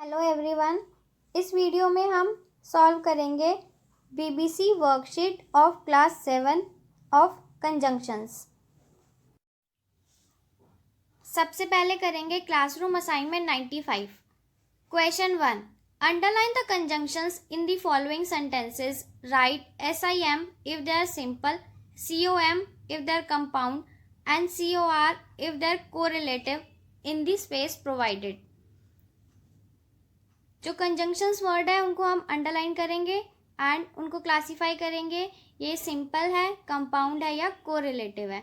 Hello everyone. इस video में हम सॉल्व करेंगे BBC worksheet of class 7 of conjunctions. सबसे पहले करेंगे classroom assignment 95। Question 1, underline the conjunctions in the following sentences. Right SIM if they are simple, COM if they are compound and COR if they are correlative in the space provided। जो conjunctions word है उनको हम underline करेंगे and उनको classify करेंगे, ये simple है, compound है या कोरिलेटिव है।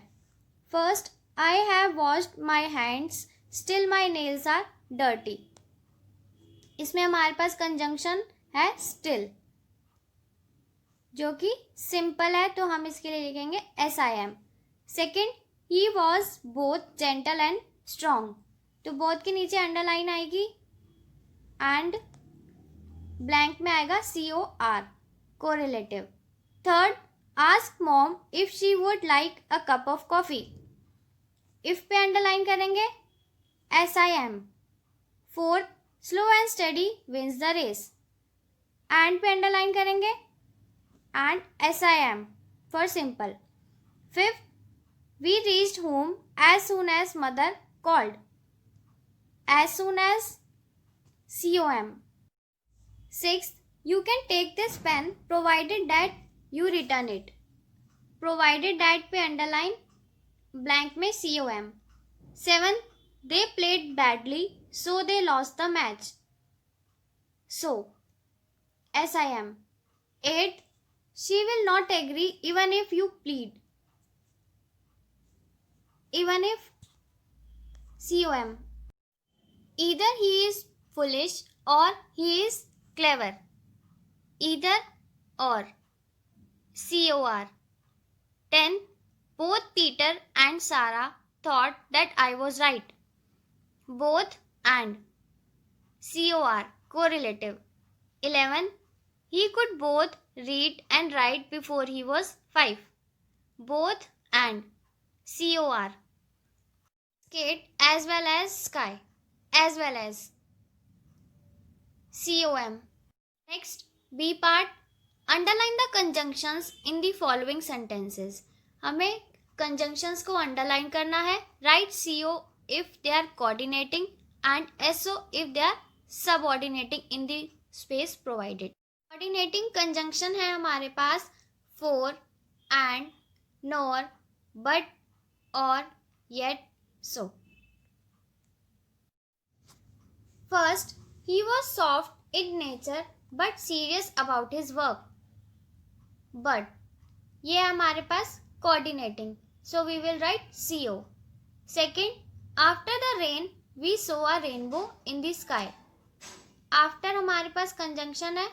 First, I have washed my hands still my nails are dirty. इसमें हमारे पास कंजंक्शन है स्टिल जो कि सिंपल है, तो हम इसके लिए लिखेंगे SIM। Second, he was both gentle and strong, तो बोथ के नीचे अंडरलाइन आएगी एंड ब्लैंक में आएगा COR, correlative. Third, ask mom if she would like a cup of coffee. If पे अंडरलाइन करेंगे SIM। Fourth, slow and study wins the race. And पे underline करेंगे and SIM for simple. Fifth, we reached home as soon as mother called. As soon as COM। Sixth, you can take this pen provided that you return it। provided that पे underline, blank में COM। Seventh, they played badly so they lost the match, so SIM। Eighth, she will not agree even if you plead, even if COM। either he is foolish or he is clever, either or COR। 10, both Peter and Sarah thought that I was right, both and COR, correlative। 11, he could both read and write before he was 5, both and COR। skate as well as sky as well as COM। Next, B part, underline the conjunctions in the following sentences। हमें conjunctions को underline करना है। Write CO if they are coordinating and SO if they are subordinating in the space provided। Coordinating conjunction है हमारे पास for, and, nor, but, or, yet, so। First, he was soft in nature but serious about his work, but ये हमारे पास coordinating, so we will write CO। Second, after the rain we saw a rainbow in the sky। after हमारे पास conjunction है,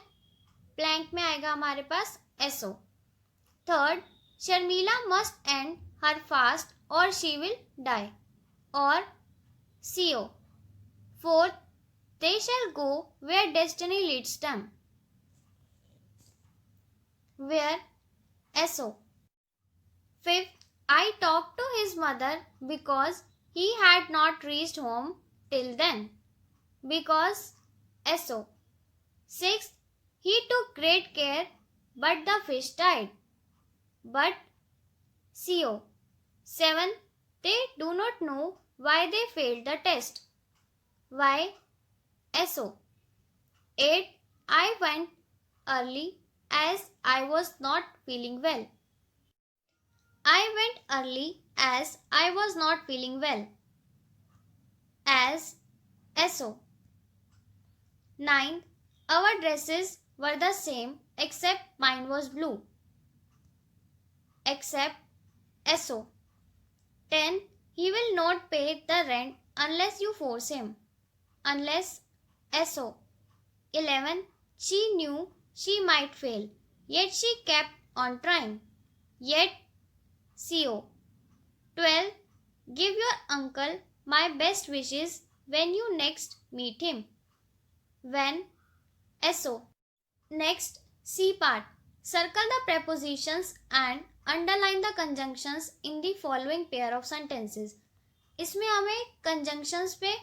blank में आएगा हमारे पास SO। Third, Sharmila must end her fast or she will die, or CO। Fourth, they shall go where destiny leads them, where SO। Fifth, I talked to his mother because he had not reached home till then, because SO। Sixth, he took great care but the fish died, but CO। Seventh, they do not know why they failed the test, why SO। 8, I went early as I was not feeling well, I went early as I was not feeling well, as SO। 9, our dresses were the same except mine was blue, except SO। 10, he will not pay the rent unless you force him, unless SO। 11, she knew she might fail, yet she kept on trying, yet CO। 12, give your uncle my best wishes when you next meet him, when SO। Next, C part, circle the prepositions and underline the conjunctions in the following pair of sentences। इसमें हमें conjunctions पे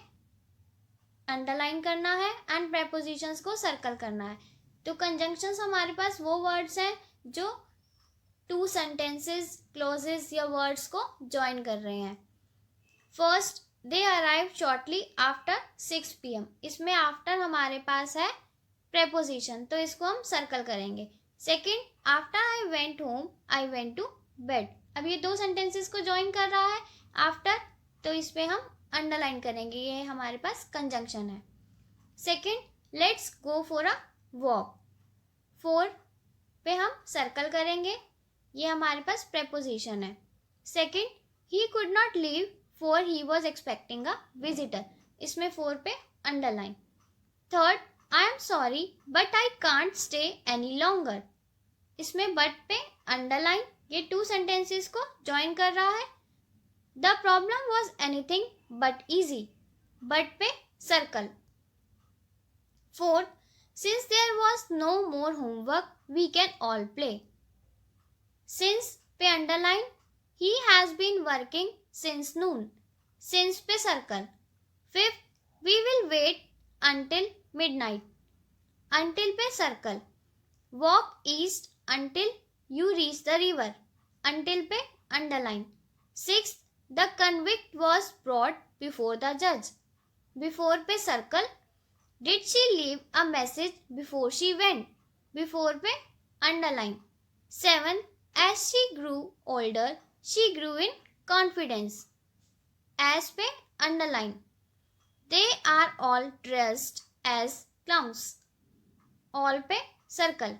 underline करना है and prepositions को circle करना है। तो conjunctions हमारे पास वो वर्ड्स हैं जो टू सेंटेंसेस, क्लोजेस या वर्ड्स को ज्वाइन कर रहे हैं। First, they arrive shortly after 6 PM। इसमें आफ्टर हमारे पास है प्रेपोजिशन, तो इसको हम सर्कल करेंगे। Second, after I went home I went to bed. अब ये दो सेंटेंसेस को ज्वाइन कर रहा है आफ्टर, तो इस पे हम अंडरलाइन करेंगे, ये हमारे पास कंजंक्शन है। Second, let's go for a walk. 4 पे हम सर्कल करेंगे, ये हमारे पास प्रेपोजिशन है। Second, he could not leave for he was expecting a visitor. इसमें 4 पे underline. Third, I am sorry but I can't stay any longer. इसमें बट पे अंडरलाइन, ये टू सेंटेंसेस को ज्वाइन कर रहा है। The problem was anything but easy, but पे circle. Fourth, since there was no more homework we can all play. Since पे underline, he has been working since noon, since पे circle. Fifth, we will wait until midnight, until पे circle. walk east until you reach the river, until पे underline। Sixth, the convict was brought before the judge, before पे circle. did she leave a message before she went, before पे underline। Seven, as she grew older she grew in confidence, as पे underline। They are all dressed as clowns, all पे circle.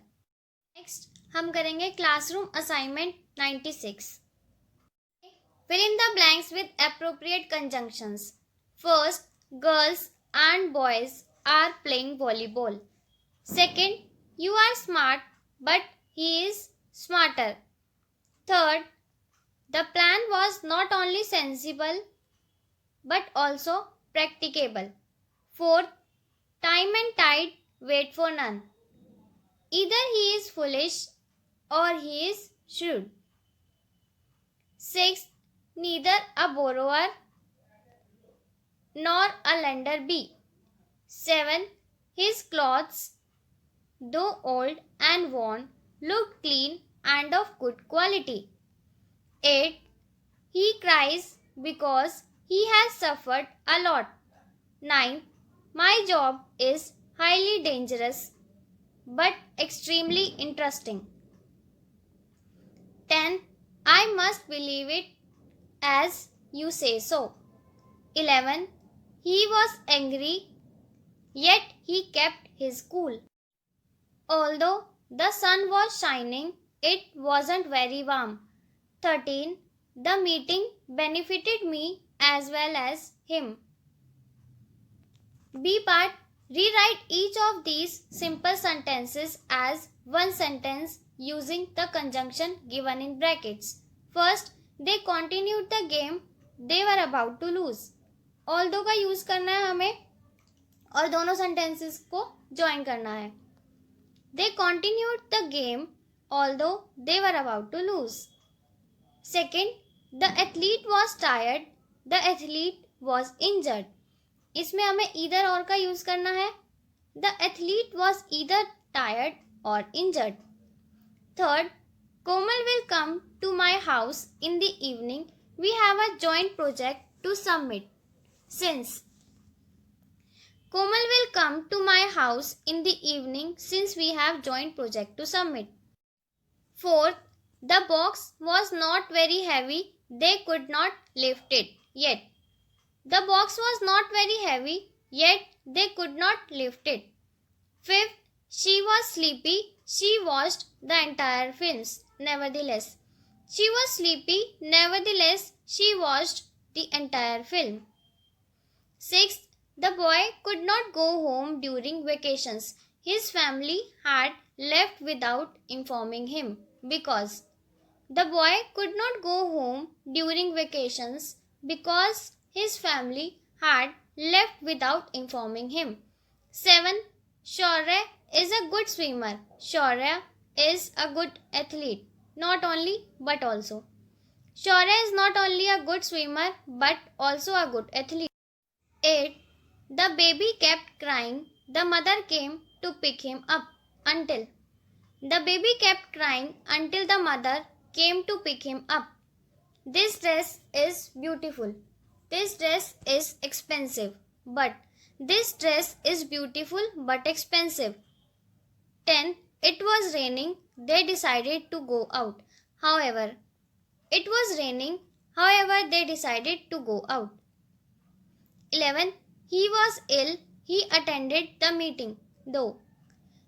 Next हम करेंगे classroom assignment 96। Fill in the blanks with appropriate conjunctions. First, girls and boys are playing volleyball. Second, you are smart but he is smarter. Third, the plan was not only sensible but also practicable. Fourth, time and tide wait for none. Either he is foolish or he is shrewd. Sixth, neither a borrower nor a lender be. Seven, his clothes, though old and worn, looked clean and of good quality. 8. He cries because he has suffered a lot. 9. My job is highly dangerous but extremely interesting. 10. I must believe it as you say so. 11. He was angry yet he kept his cool. Although the sun was shining, it wasn't very warm. 13. The meeting benefited me as well as him. B part, rewrite each of these simple sentences as one sentence using the conjunction given in brackets. First, they continued the game they were about to lose. Although का use करना है हमें और दोनों sentences को join करना है. They continued the game although they were about to lose. Second, the athlete was tired, the athlete was injured. इसमें हमें either or का यूज करना है. The athlete was either tired or injured. Third, Komal will come to my house in the evening. We have a joint project to submit. Since Komal will come to my house in the evening since we have joint project to submit. Fourth, the box was not very heavy. They could not lift it yet. The box was not very heavy, yet they could not lift it. Fifth, she was sleepy. She watched the entire films. Nevertheless, she was sleepy. Nevertheless, she watched the entire film. Sixth, the boy could not go home during vacations. His family had left without informing him because the boy could not go home during vacations because his family had left without informing him. 7. Shaurya is a good swimmer. Shaurya is a good athlete. Not only but also. Shaurya is not only a good swimmer but also a good athlete. 8. The baby kept crying. The mother came to pick him up until. The baby kept crying until the mother came to pick him up. This dress is beautiful. This dress is expensive. But this dress is beautiful but expensive. 10. It was raining. They decided to go out. However, it was raining. However, they decided to go out. 11. He was ill. He attended the meeting. Though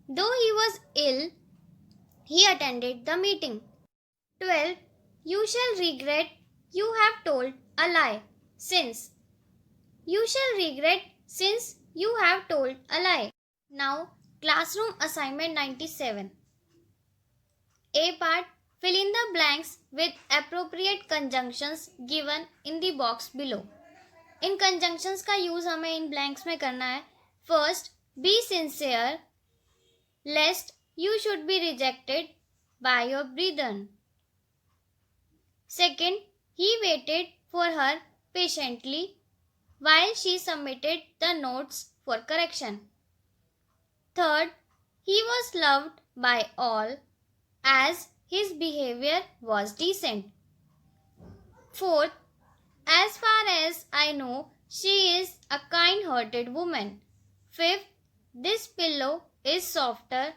he was ill, he attended the meeting. 12. You shall regret you have told a lie, since. You shall regret since you have told a lie. Now, classroom assignment 97. A part. Fill in the blanks with appropriate conjunctions given in the box below. In conjunctions का use हमें इन blanks में करना है. First, be sincere, lest you should be rejected by your brethren. Second, he waited for her patiently while she submitted the notes for correction. Third, he was loved by all as his behavior was decent. Fourth, as far as I know, she is a kind-hearted woman. Fifth, this pillow is softer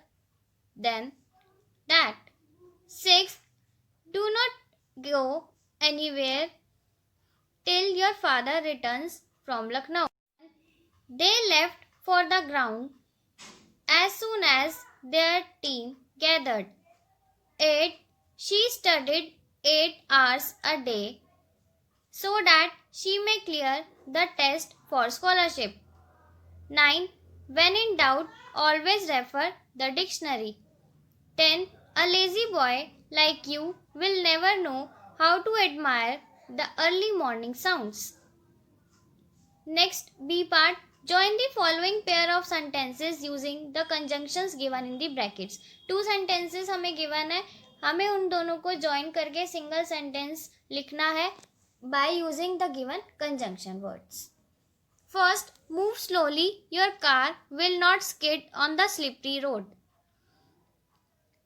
than that. Sixth, do not go anywhere till your father returns from Lucknow. They left for the ground as soon as their team gathered. 8. She studied 8 hours a day so that she may clear the test for scholarship. 9. When in doubt, always refer the dictionary. 10. A lazy boy like you will never know how to admire the early morning sounds. Next, B part. Join the following pair of sentences using the conjunctions given in the brackets. 2 sentences हमें given है, हमें उन दोनों को join करके single sentence लिखना है by using the given conjunction words. First, move slowly. Your car will not skid on the slippery road.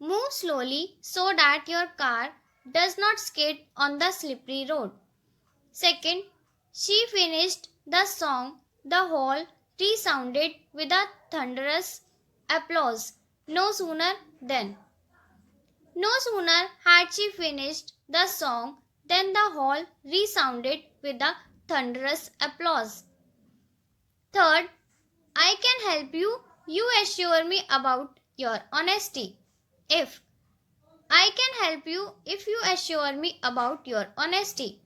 Move slowly so that your car does not skid on the slippery road. Second, she finished the song. The hall resounded with a thunderous applause. No sooner had she finished the song than the hall resounded with a thunderous applause. Third, I can help you. You assure me about your honesty. If. I can help you if you assure me about your honesty.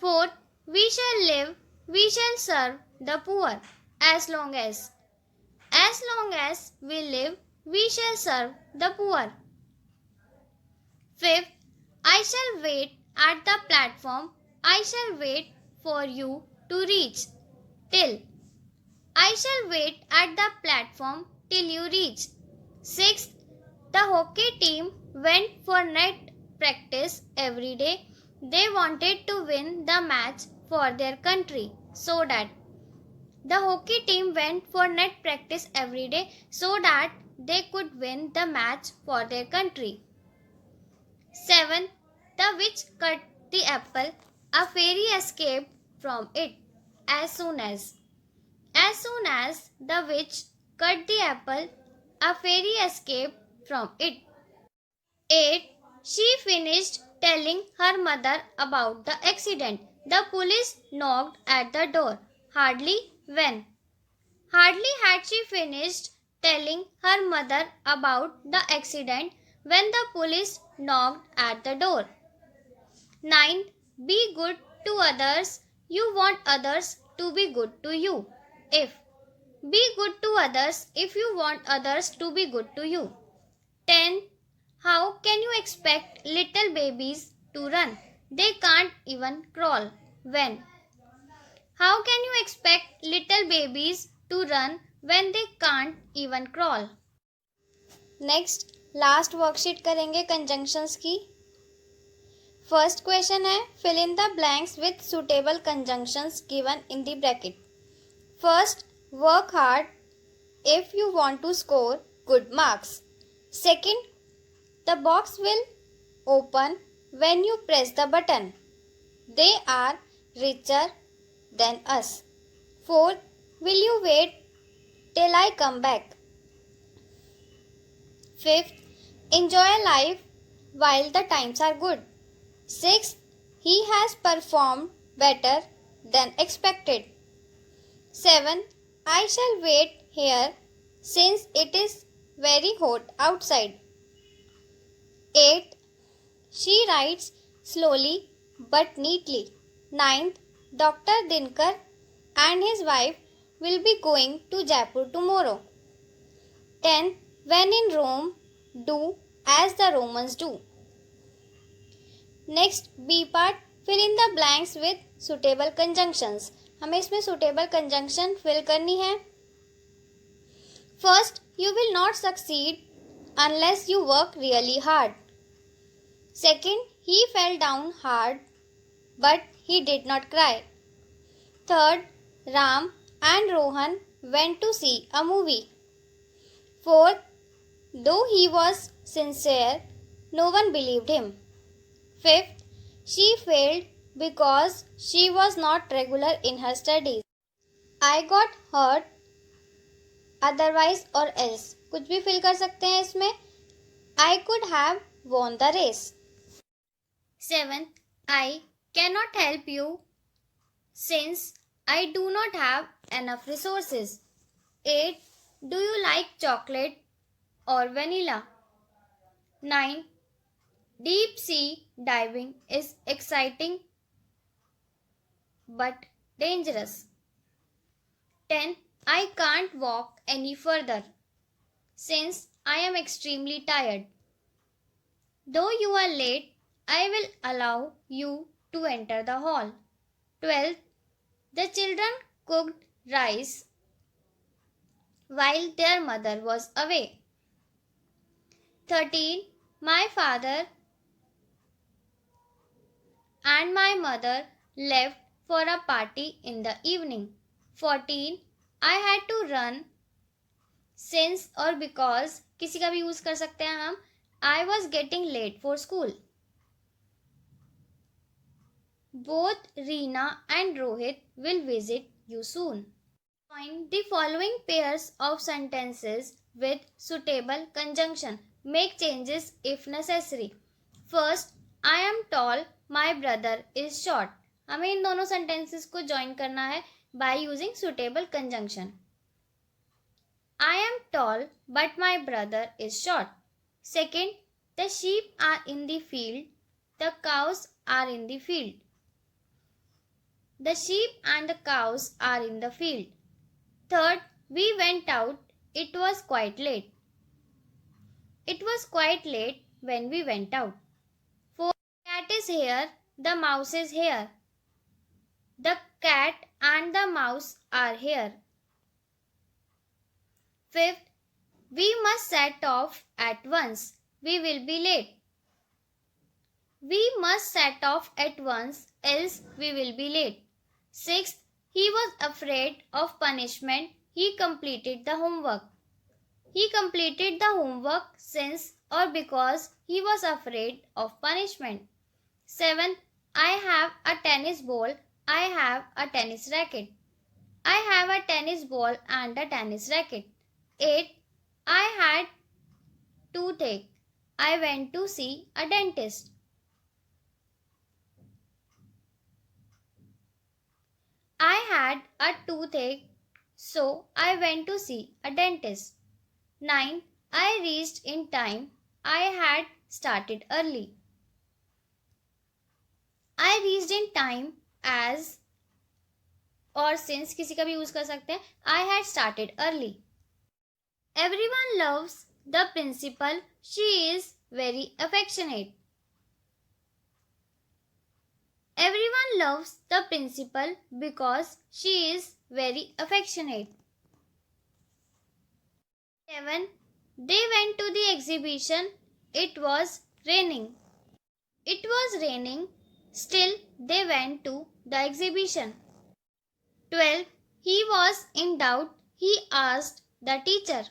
Fourth, we shall live, we shall serve the poor as long as we live, we shall serve the poor. Fifth, I shall wait at the platform. I shall wait for you to reach till. I shall wait at the platform till you reach. Sixth, the hockey team went for net practice every day. They wanted to win the match for their country so that. The hockey team went for net practice every day so that they could win the match for their country. 7. The witch cut the apple. A fairy escaped from it as soon as. As soon as the witch cut the apple, a fairy escaped from it. 8. She finished telling her mother about the accident. The police knocked at the door. Hardly had she finished telling her mother about the accident when the police knocked at the door. 9. Be good to others. You want others to be good to you. If. Be good to others if you want others to be good to you. 10. How can you expect little babies to run? They can't even crawl. When. How can you expect little babies to run when they can't even crawl? Next, last worksheet करेंगे conjunctions की. First question है fill in the blanks with suitable conjunctions given in the bracket. First, Work hard if you want to score good marks. Second, the box will open when you press the button. They are richer than us. Fourth, will you wait till I come back? Fifth, enjoy life while the times are good. Sixth, he has performed better than expected. Seventh, I shall wait here since it is very hot outside. Eighth, she writes slowly but neatly. Ninth, Dr. Dinkar and his wife will be going to Jaipur tomorrow. 10. When in Rome, do as the Romans do. Next, B part, fill in the blanks with suitable conjunctions. हमें इसमें suitable conjunction fill करनी है. First, you will not succeed unless you work really hard. Second, he fell down hard, but he did not cry. Third, Ram and Rohan went to see a movie. Fourth, though he was sincere, no one believed him. Fifth, she failed because she was not regular in her studies. I got hurt, otherwise or else. कुछ भी fill कर सकते हैं इसमें. I could have won the race. 7. I cannot help you since I do not have enough resources. 8. Do you like chocolate or vanilla? 9. Deep sea diving is exciting but dangerous. 10. I can't walk any further since I am extremely tired. Though you are late, I will allow you to enter the hall. 12. The children cooked rice while their mother was away. 13. My father and my mother left for a party in the evening. 14. I had to run since or because किसी का भी use कर सकते हैं हम. I was getting late for school. Both Reena and Rohit will visit you soon. Join the following pairs of sentences with suitable conjunction. Make changes if necessary. First, I am tall, my brother is short. हमें इन दोनों sentences को join करना है by using suitable conjunction. I am tall, but my brother is short. Second, the sheep are in the field, the cows are in the field. The sheep and the cows are in the field. Third, we went out, it was quite late. It was quite late when we went out. Fourth, cat is here, the mouse is here. The cat and the mouse are here. Fifth, we must set off at once. We will be late. We must set off at once, else we will be late. Sixth, he was afraid of punishment. He completed the homework. He completed the homework since or because he was afraid of punishment. Seventh, I have a tennis ball. I have a tennis racket. I have a tennis ball and a tennis racket. 8. I had toothache. I went to see a dentist. I had a toothache, so I went to see a dentist. 9. I reached in time. I had started early. I reached in time as और since किसी का भी use कर सकते हैं. I had started early. Everyone loves the principal. She is very affectionate. Everyone loves the principal because she is very affectionate. 7. They went to the exhibition. It was raining. It was raining. Still, they went to the exhibition. 12. He was in doubt. he asked the teacher.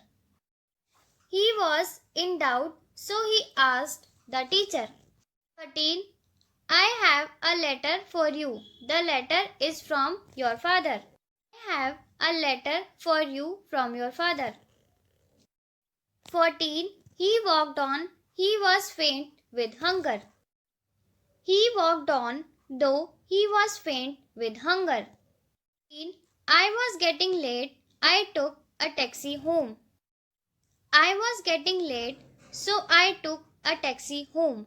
He was in doubt, so he asked the teacher. 13. I have a letter for you. The letter is from your father. I have a letter for you from your father. 14. He walked on. He was faint with hunger. He walked on, though he was faint with hunger. 15. I was getting late. I took a taxi home. I was getting late, so I took a taxi home.